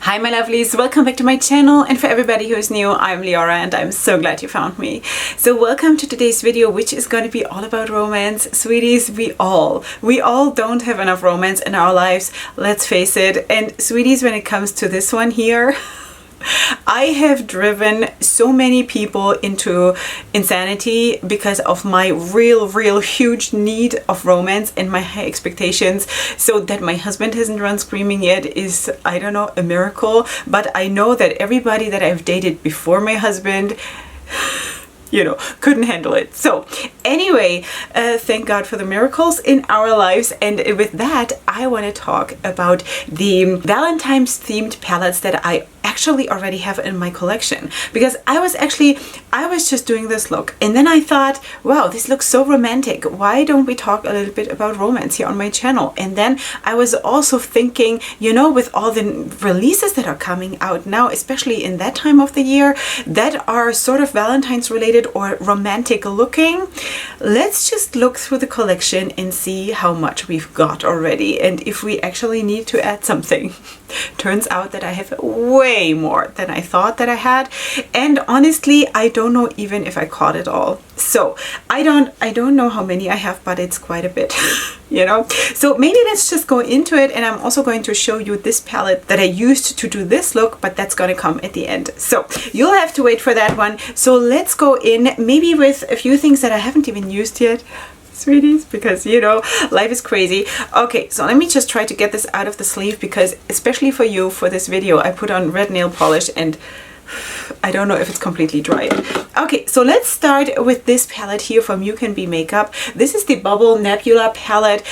Hi my lovelies, welcome back to my channel, and for everybody who is new, I'm Leorah and I'm so glad you found me. So welcome to today's video, which is going to be all about romance. Sweeties, we all don't have enough romance in our lives, let's face it. And sweeties, when it comes to this one here, I have driven so many people into insanity because of my real huge need of romance and my high expectations. So that my husband hasn't run screaming yet is, I don't know, a miracle. But I know that everybody that I've dated before my husband, you know, couldn't handle it. So anyway, thank God for the miracles in our lives. And with that, I want to talk about the Valentine's themed palettes that I actually already have in my collection, because I was just doing this look and then I thought, wow, this looks so romantic, why don't we talk a little bit about romance here on my channel? And then I was also thinking, you know, with all the releases that are coming out now, especially in that time of the year, that are sort of Valentine's related or romantic looking, let's just look through the collection and see how much we've got already and if we actually need to add something. Turns out that I have way more than I thought that I had, and honestly I don't know even if I caught it all. So I don't know how many I have, but it's quite a bit. You know, so maybe let's just go into it. And I'm also going to show you this palette that I used to do this look, but that's going to come at the end, so you'll have to wait for that one. So let's go in maybe with a few things that I haven't even used yet, sweeties, because you know, life is crazy. Okay, so let me just try to get this out of the sleeve, because especially for you, for this video, I put on red nail polish and I don't know if it's completely dry. Okay, so let's start with this palette here from You Can Be Makeup. This is the Bubble Nebula palette.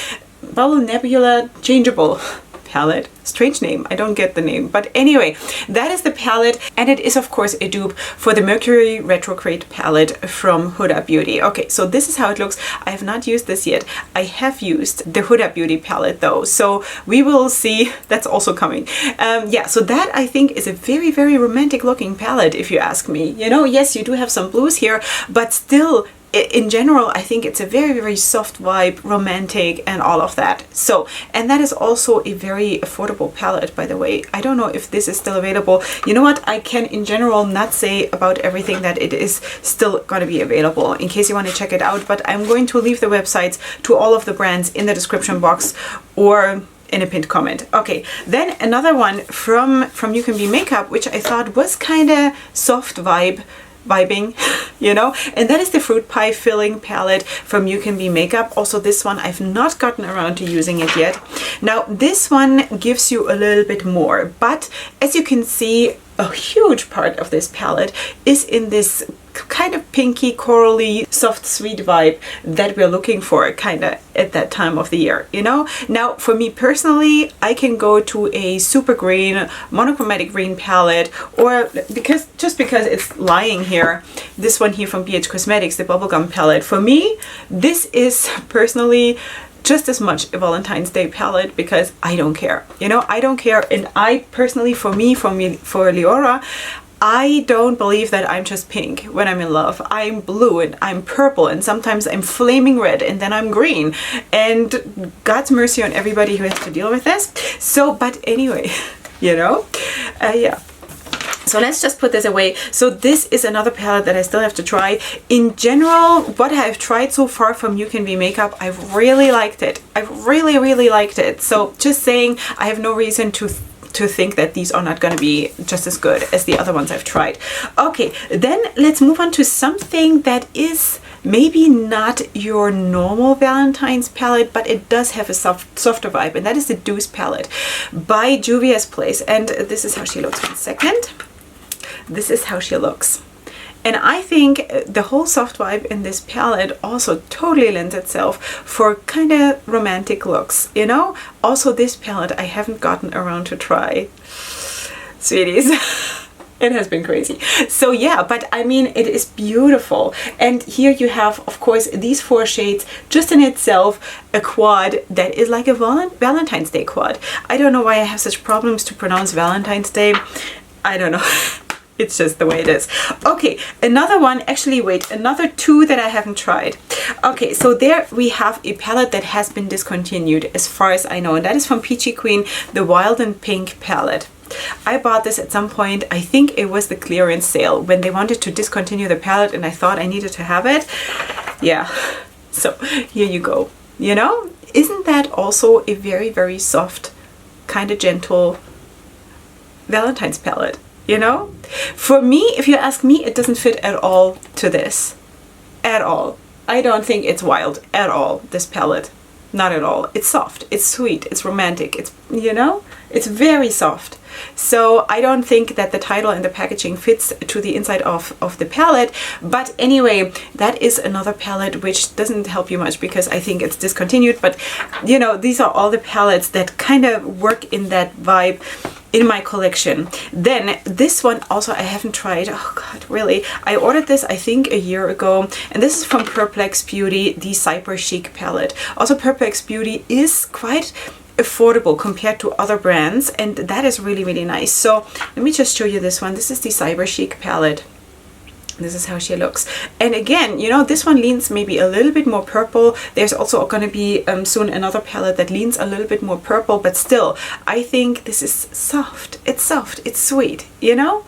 Bubble Nebula Changeable palette. Strange name, I don't get the name, but anyway, that is the palette, and it is of course a dupe for the Mercury Retrograde palette from Huda Beauty. Okay, so this is how it looks. I have not used this yet. I have used the Huda Beauty palette though, so we will see. That's also coming. Yeah, so that I think is a very romantic looking palette, if you ask me. You know, yes, you do have some blues here, but still, in general, I think it's a very soft vibe, romantic and all of that. So, and that is also a very affordable palette, by the way. I don't know if this is still available. You know what? I can in general not say about everything that it is still going to be available in case you want to check it out, but I'm going to leave the websites to all of the brands in the description box or in a pinned comment. Okay, then another one from You Can Be Makeup, which I thought was kind of soft vibing, you know, and that is the Fruit Pie Filling palette from You Can Be Makeup. Also this one I've not gotten around to using it yet. Now this one gives you a little bit more, but as you can see, a huge part of this palette is in this kind of pinky, corally, soft, sweet vibe that we're looking for kind of at that time of the year, you know? Now, for me personally, I can go to a super green, monochromatic green palette, or because it's lying here, this one here from BH Cosmetics, the Bubblegum palette. For me, this is personally just as much a Valentine's Day palette, because I don't care, you know, I don't care. And I personally, for Leorah, I don't believe that I'm just pink when I'm in love. I'm blue and I'm purple and sometimes I'm flaming red and then I'm green, and God's mercy on everybody who has to deal with this. So, but anyway, you know, yeah. So let's just put this away. So this is another palette that I still have to try. In general, what I've tried so far from You Can Be Makeup, I've really liked it. I've really liked it. So just saying, I have no reason to think that these are not going to be just as good as the other ones I've tried. Okay, then let's move on to something that is maybe not your normal Valentine's palette, but it does have a softer vibe, and that is the Douce palette by Juvia's Place. And this is how she looks. 1 second. This is how she looks. And I think the whole soft vibe in this palette also totally lends itself for kind of romantic looks, you know? Also this palette I haven't gotten around to try. Sweeties, it has been crazy. So yeah, but I mean, it is beautiful. And here you have, of course, these 4 shades, just in itself, a quad that is like a Valentine's Day quad. I don't know why I have such problems to pronounce Valentine's Day. I don't know. It's just the way it is. Okay, another one, actually wait, another 2 that I haven't tried. Okay, so there we have a palette that has been discontinued as far as I know, and that is from Peachy Queen, the Wild and Pink palette. I bought this at some point. I think it was the clearance sale when they wanted to discontinue the palette and I thought I needed to have it. Yeah, so here you go. You know, isn't that also a very, very soft, kind of gentle Valentine's palette? You know, for me, if you ask me, it doesn't fit at all to this. At all. I don't think it's wild at all, this palette. Not at all. It's soft, it's sweet, it's romantic, it's, you know, it's very soft. So I don't think that the title and the packaging fits to the inside of the palette. But anyway, that is another palette which doesn't help you much because I think it's discontinued. But, you know, these are all the palettes that kind of work in that vibe in my collection. Then this one also I haven't tried. Oh god, really? I ordered this I think a year ago, and this is from Per.Plex Beauty, the Cyber Chic palette. Also Per.Plex Beauty is quite affordable compared to other brands, and that is really, really nice. So let me just show you this one. This is the Cyber Chic palette. This is how she looks. And again, you know, this one leans maybe a little bit more purple. There's also going to be soon another palette that leans a little bit more purple, but still, I think this is soft. It's soft. It's sweet, you know?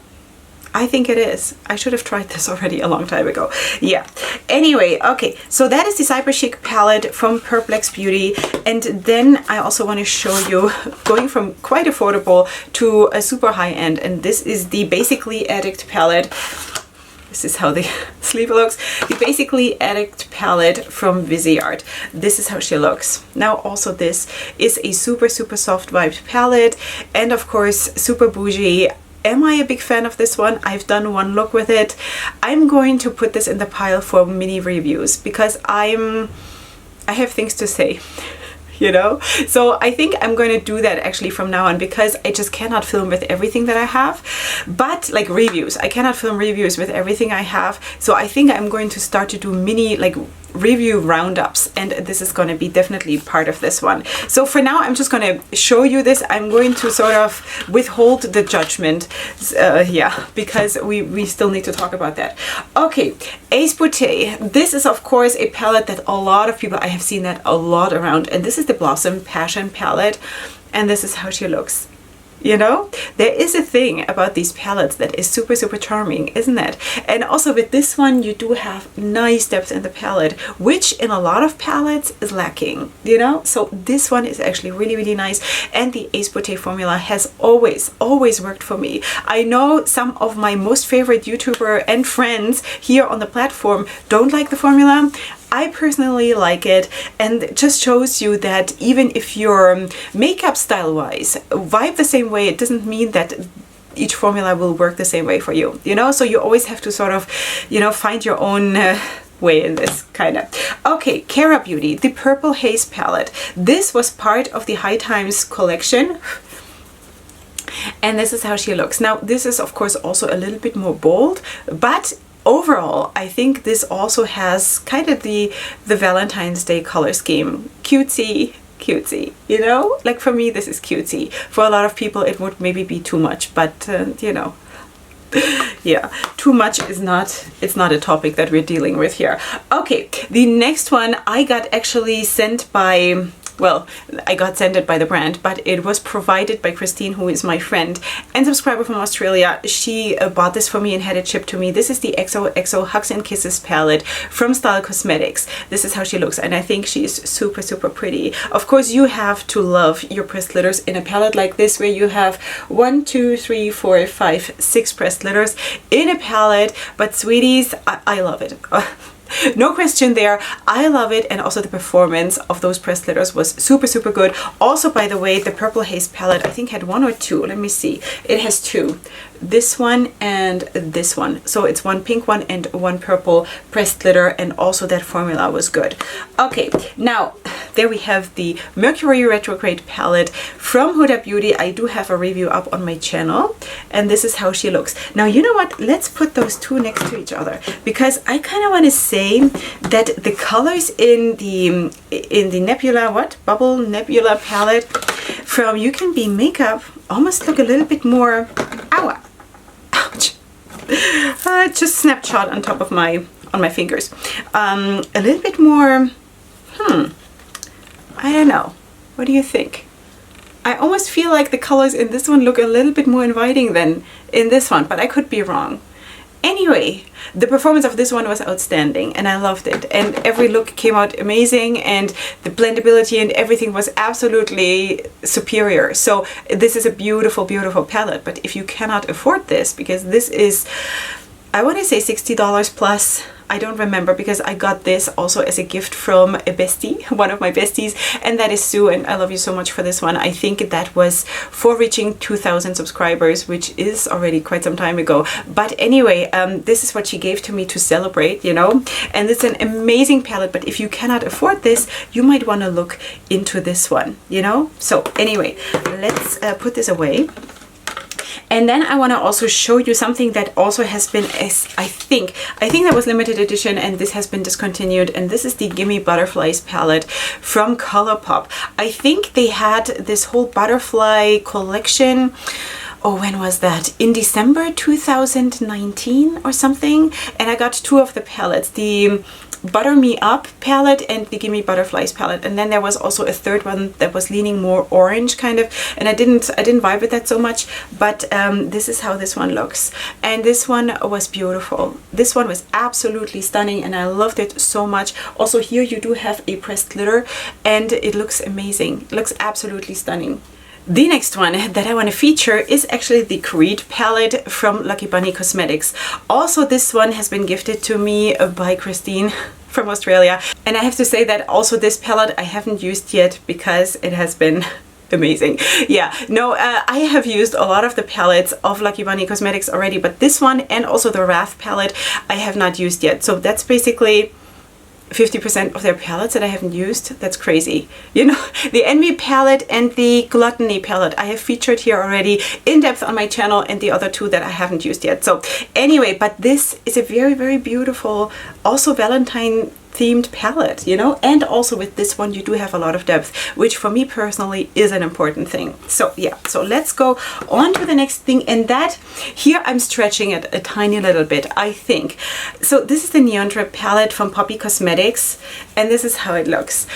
I think it is. I should have tried this already a long time ago. Yeah. Anyway, okay. So that is the Cyber Chic palette from Per.Plex Beauty. And then I also want to show you going from quite affordable to a super high end. And this is the Basically Addict palette. This is how the sleeve looks. The Basically Addict palette from Viseart. This is how she looks. Now also this is a super, super soft vibed palette. And of course, super bougie. Am I a big fan of this one? I've done one look with it. I'm going to put this in the pile for mini reviews because I have things to say. You know, so I think I'm going to do that actually from now on because I just cannot film with everything that I have. But like reviews, I cannot film reviews with everything I have. So I think I'm going to start to do mini like review roundups, and this is going to be definitely part of this one. So for now, I'm just going to show you this. I'm going to sort of withhold the judgment, yeah, because we still need to talk about that. Okay, Ace Beauté. This is of course a palette that a lot of people, I have seen that a lot around, and this is the Blossom Passion palette, and this is how she looks. You know, there is a thing about these palettes that is super, super charming, isn't it? And also with this one, you do have nice depth in the palette, which in a lot of palettes is lacking, you know? So this one is actually really, really nice. And the Ace Beauté formula has always, always worked for me. I know some of my most favorite YouTuber and friends here on the platform don't like the formula. I personally like it, and it just shows you that even if your makeup style wise vibe the same way, it doesn't mean that each formula will work the same way for you, you know? So you always have to sort of, you know, find your own way in this kind of. Okay, Cara Beauty, the Purple Haze palette. This was part of the High Times collection. And this is how she looks. Now, this is of course also a little bit more bold, but overall, I think this also has kind of the Valentine's Day color scheme. Cutesy, cutesy, you know? Like for me, this is cutesy. For a lot of people, it would maybe be too much, but you know. Yeah, too much is not, it's not a topic that we're dealing with here. Okay, the next one I got actually sent by, well, I got sent it by the brand, but it was provided by Christine, who is my friend and subscriber from Australia. She bought this for me and had it shipped to me. This is the XOXO Hugs and Kisses palette from Style Cosmetics. This is how she looks, and I think she is super, super pretty. Of course, you have to love your pressed glitters in a palette like this, where you have 1, 2, 3, 4, 5, 6 pressed glitters in a palette. But sweeties, I love it. No question there. I love it, and also the performance of those pressed glitters was super, super good. Also, by the way, the Purple Haze palette I think had 1 or 2. Let me see. It has 2. This one and this one. So it's 1 pink one and 1 purple pressed glitter, and also that formula was good. Okay, now there we have the Mercury Retrograde palette from Huda Beauty. I do have a review up on my channel, and this is how she looks. Now, you know what? Let's put those two next to each other, because I kind of want to say that the colors in the Nebula, Bubble Nebula palette from You Can Be Makeup almost look a little bit more, ouch, just snapshot on top of my fingers, a little bit more, I don't know, what do you think? I almost feel like the colors in this one look a little bit more inviting than in this one, but I could be wrong. Anyway, the performance of this one was outstanding and I loved it, and every look came out amazing, and the blendability and everything was absolutely superior. So this is a beautiful, beautiful palette. But if you cannot afford this, because this is, I want to say $60 plus, I don't remember, because I got this also as a gift from a bestie, one of my besties, and that is Sue, and I love you so much for this one. I think that was for reaching 2,000 subscribers, which is already quite some time ago. But anyway, this is what she gave to me to celebrate, you know, and it's an amazing palette. But if you cannot afford this, you might want to look into this one, you know. So anyway, let's put this away. And then I want to also show you something that also has been, I think that was limited edition, and this has been discontinued. And this is the Gimme Butterflies palette from ColourPop. I think they had this whole butterfly collection. Oh, when was that? In December 2019 or something. And I got two of the palettes, the Butter Me Up palette and the Gimme Butterflies palette. And then there was also a third one that was leaning more orange kind of, and I didn't vibe with that so much. But this is how this one looks, and this one was beautiful. This one was absolutely stunning and I loved it so much. Also here you do have a pressed glitter and it looks amazing. It looks absolutely stunning. The next one that I want to feature is actually the Creed palette from Lucky Bunny Cosmetics. Also, this one has been gifted to me by Christine from Australia. And I have to say that also this palette I haven't used yet because it has been amazing. Yeah, no, I have used a lot of the palettes of Lucky Bunny Cosmetics already, but this one and also the Wrath palette I have not used yet. So that's basically 50% of their palettes that I haven't used. That's crazy. You know, the Envy palette and the Gluttony palette I have featured here already in depth on my channel, and the other two that I haven't used yet. So anyway, but this is a very, very beautiful, also Valentine themed palette, you know, and also with this one you do have a lot of depth, which for me personally is an important thing. So yeah, so let's go on to the next thing, and that here I'm stretching it a tiny little bit, I think. So this is the Neon Drip palette from Poppy Cosmetics, and this is how it looks,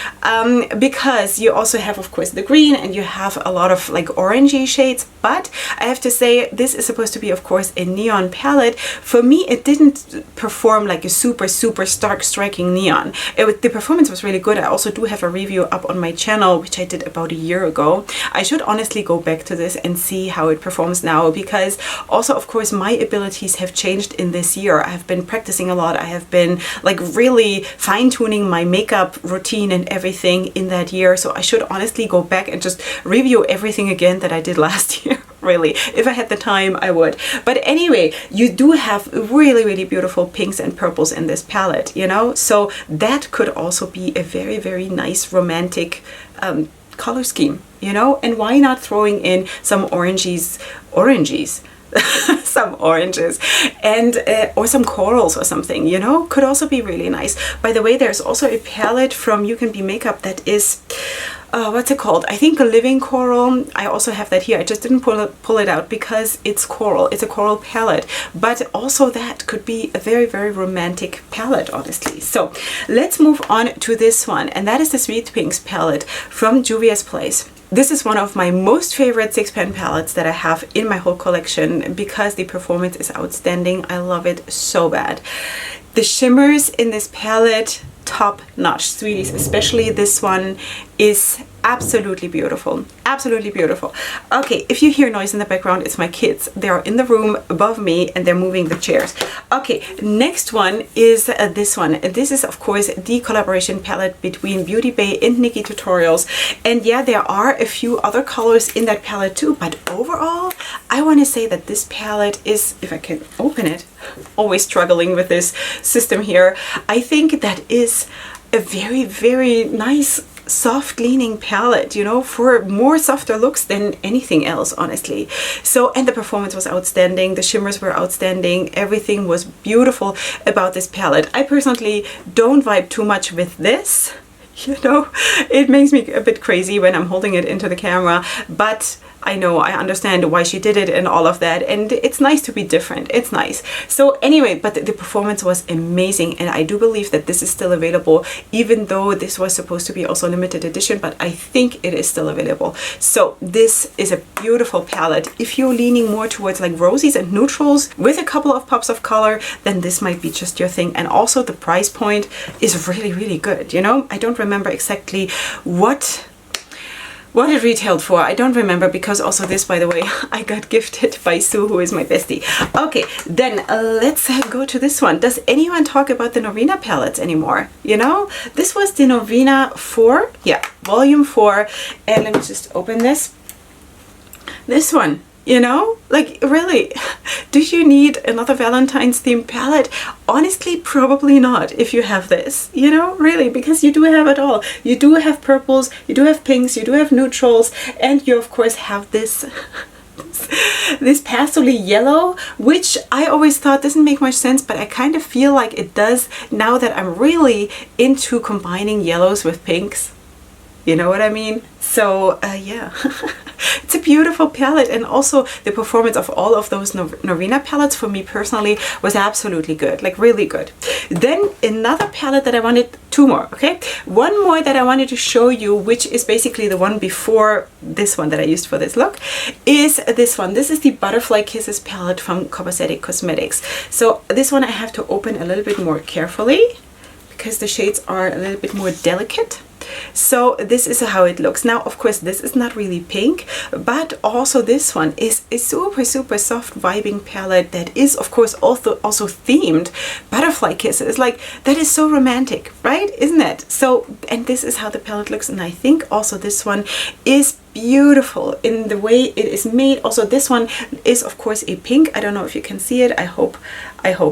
because you also have of course the green and you have a lot of like orangey shades. But I have to say this is supposed to be of course a neon palette. For me it didn't perform like a super stark striking neon. The performance was really good. I also do have a review up on my channel which I did about a year ago. I should honestly go back to this and see how it performs now, because also of course my abilities have changed in this year. I have been practicing a lot. I have been like really fine-tuning my makeup routine and everything in that year. So I should honestly go back and just review everything again that I did last year. Really, if I had the time I would. But anyway, you do have really beautiful pinks and purples in this palette, you know, so that could also be a very nice romantic color scheme, you know. And why not throwing in some oranges some oranges and or some corals or something, you know, could also be really nice. By the way, there's also a palette from You Can Be Makeup that is what's it called? I think a Living Coral. I also have that here. I just didn't pull it out because it's coral. It's a coral palette, but also that could be a very romantic palette, honestly. So let's move on to this one, and that is the Sweet Pinks palette from Juvia's Place. This is one of my most favorite 6-pan palettes that I have in my whole collection because the performance is outstanding. I love it so bad. The shimmers in this palette, top notch, sweeties. Especially this one is absolutely beautiful. Absolutely beautiful. Okay, if you hear noise in the background, it's my kids. They are in the room above me and they're moving the chairs. Okay, next one is this one. This is of course the collaboration palette between Beauty Bay and Nikkie Tutorials. And yeah, there are a few other colors in that palette too, but overall I want to say that this palette is, if I can open it, always struggling with this system here, I think that is a very nice soft leaning palette, you know, for more softer looks than anything else, honestly. So, and the performance was outstanding, the shimmers were outstanding, everything was beautiful about this palette. I personally don't vibe too much with this, you know, it makes me a bit crazy when I'm holding it into the camera, but I know, I understand why she did it and all of that, and it's nice to be different. It's nice. So anyway, but the performance was amazing, and I do believe that this is still available, even though this was supposed to be also limited edition, but I think it is still available. So this is a beautiful palette. If you're leaning more towards like rosies and neutrals with a couple of pops of color, then this might be just your thing. And also the price point is really, really good. You know, I don't remember exactly what it retailed for. I don't remember, because also this, by the way, I got gifted by Sue, who is my bestie. Okay, then let's go to this one. Does anyone talk about the Norvina palettes anymore? You know, this was the Norvina 4, yeah, volume 4. And let me just open this. This one. You know, like really, do you need another Valentine's themed palette? Honestly, probably not if you have this, you know, really, because you do have it all. You do have purples, you do have pinks, you do have neutrals, and you of course have this this pastely yellow, which I always thought doesn't make much sense, but I kind of feel like it does now that I'm really into combining yellows with pinks. You know what I mean? So yeah, it's a beautiful palette, and also the performance of all of those Norvina palettes for me personally was absolutely good, like really good. Then another palette that I wanted, two more, okay? One more that I wanted to show you, which is basically the one before this one that I used for this look, is this one. This is the Butterfly Kisses palette from Addict Cosmetics. So this one I have to open a little bit more carefully because the shades are a little bit more delicate. So this is how it looks. Now, of course, this is not really pink, but also this one is a super, super soft vibing palette that is, of course, also themed Butterfly Kisses. Like, that is so romantic, right? Isn't it? So, and this is how the palette looks. And I think also this one is beautiful in the way it is made. Also, this one is, of course, a pink. I don't know if you can see it. I hope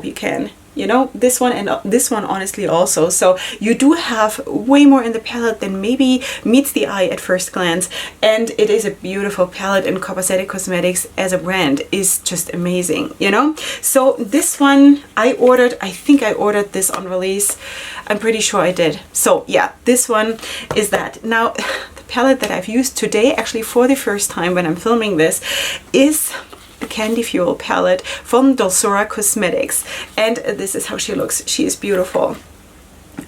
you can. You know, this one and this one honestly also. So you do have way more in the palette than maybe meets the eye at first glance. And it is a beautiful palette, and Addict Cosmetics as a brand is just amazing, you know? So this one I think I ordered this on release. I'm pretty sure I did. So yeah, this one is that. Now, the palette that I've used today, actually for the first time when I'm filming this, is the Candy Fuel palette from Douce Cosmetics, and this is how she looks. She is beautiful.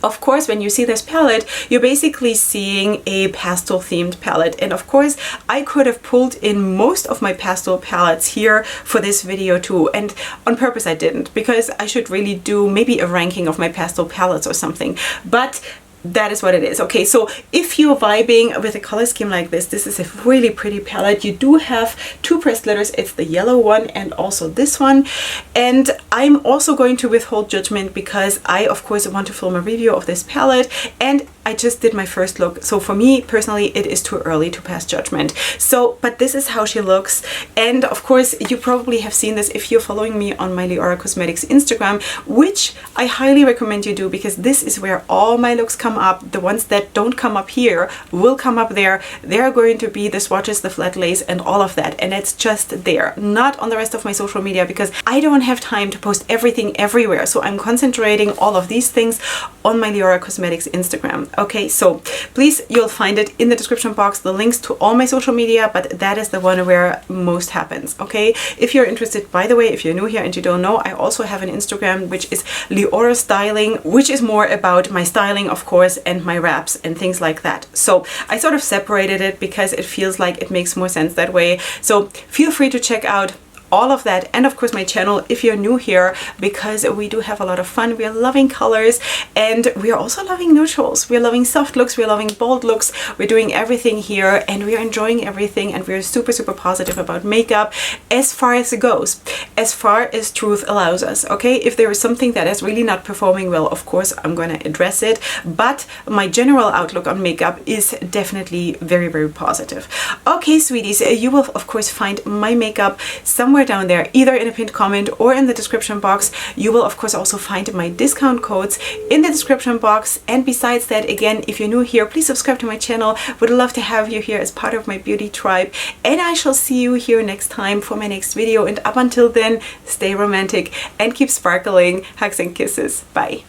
Of course, when you see this palette, you're basically seeing a pastel themed palette, and of course I could have pulled in most of my pastel palettes here for this video too, and on purpose I didn't, because I should really do maybe a ranking of my pastel palettes or something, but that is what it is. Okay, so if you're vibing with a color scheme like this is a really pretty palette. You do have two pressed glitters. It's the yellow one and also this one. And I'm also going to withhold judgment because I, of course, want to film a review of this palette, and I just did my first look. So for me personally, it is too early to pass judgment. So, but this is how she looks. And of course, you probably have seen this if you're following me on my Leorah Cosmetics Instagram, which I highly recommend you do, because this is where all my looks come up. The ones that don't come up here will come up there. There are going to be the swatches, the flat lace, and all of that. And it's just there, not on the rest of my social media, because I don't have time to post everything everywhere. So I'm concentrating all of these things on my Leorah Cosmetics Instagram. Okay, so please, you'll find it in the description box, the links to all my social media, but that is the one where most happens. Okay, if you're interested, by the way, if you're new here and you don't know, I also have an Instagram, which is Leorah Styling, which is more about my styling, of course, and my wraps and things like that. So I sort of separated it because it feels like it makes more sense that way. So feel free to check out all of that, and of course my channel if you're new here, because we do have a lot of fun. We are loving colors, and we are also loving neutrals. We're loving soft looks, we're loving bold looks. We're doing everything here, and we are enjoying everything, and we're super, super positive about makeup as far as it goes, as far as truth allows us. Okay, if there is something that is really not performing well, of course I'm gonna address it, but my general outlook on makeup is definitely very, very positive. Okay, sweeties, you will of course find my makeup somewhere down there, either in a pinned comment or in the description box. You will of course also find my discount codes in the description box. And besides that, again, if you're new here, please subscribe to my channel. Would love to have you here as part of my beauty tribe, and I shall see you here next time for my next video. And up until then, stay romantic and keep sparkling. Hugs and kisses. Bye.